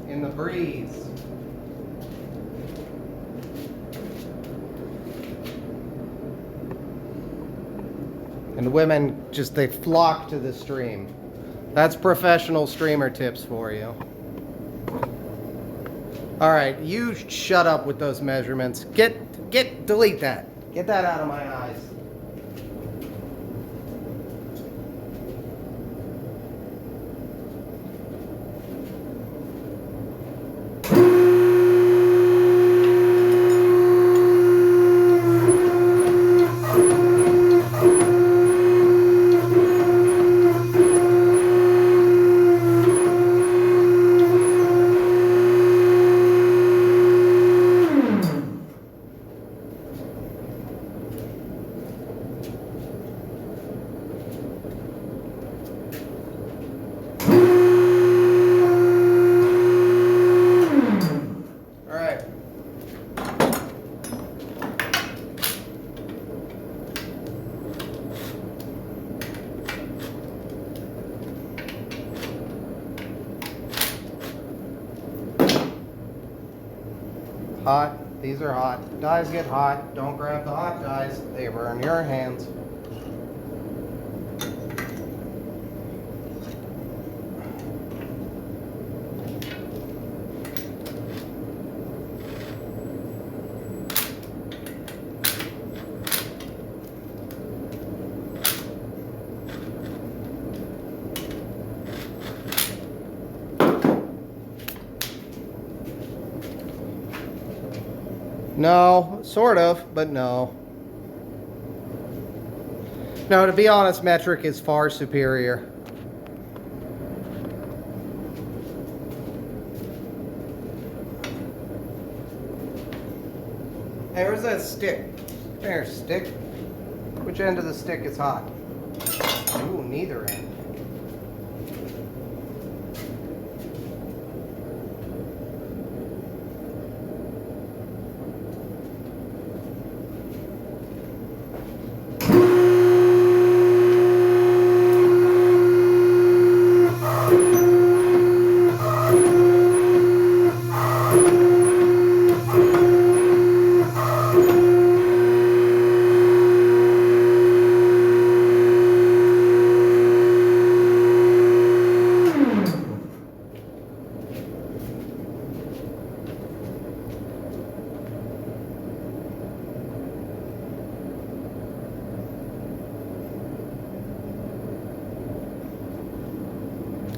in the breeze. And the women just, they flock to the stream. That's professional streamer tips for you. All right, you shut up with those measurements. Delete that. Get that out of my eyes. Hot. These are hot. Dies get hot. Don't grab the hot dies. They burn your hands. No, sort of, but no. No, to be honest, metric is far superior. Hey, where's that stick? There, stick. Which end of the stick is hot? Ooh, neither end.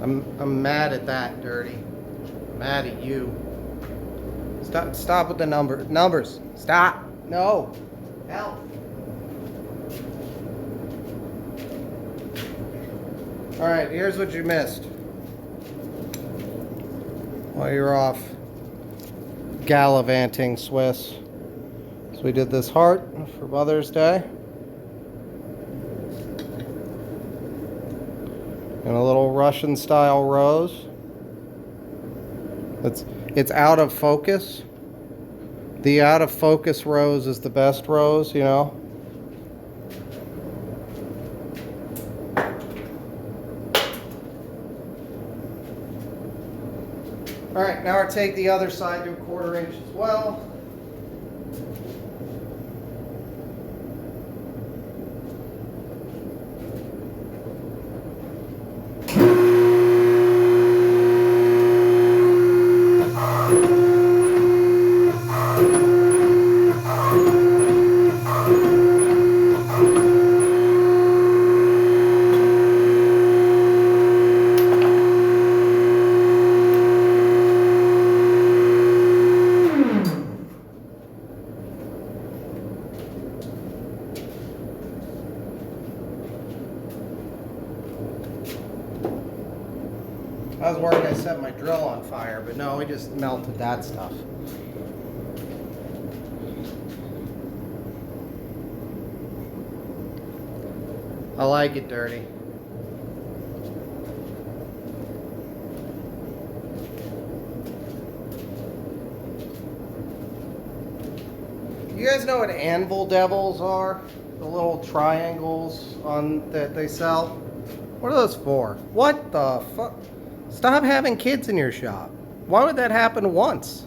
I'm mad at that, Dirty. I'm mad at you. Stop with the numbers. Stop. No. Help. All right, here's what you missed while you're off gallivanting Swiss. So we did this heart for Mother's Day. And a little Russian style rose. It's out of focus. The out of focus rose is the best rose, you know. All right, now I'll take the other side to 1/4 inch as well. I was worried I set my drill on fire, but no, we just melted that stuff. I like it dirty. You guys know what anvil devils are? The little triangles that they sell? What are those for? What the fuck? Stop having kids in your shop. Why would that happen once?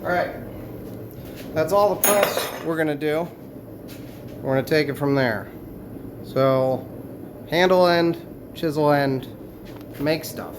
Alright, that's all the press we're going to do. We're going to take it from there. So, handle end, chisel end, make stuff.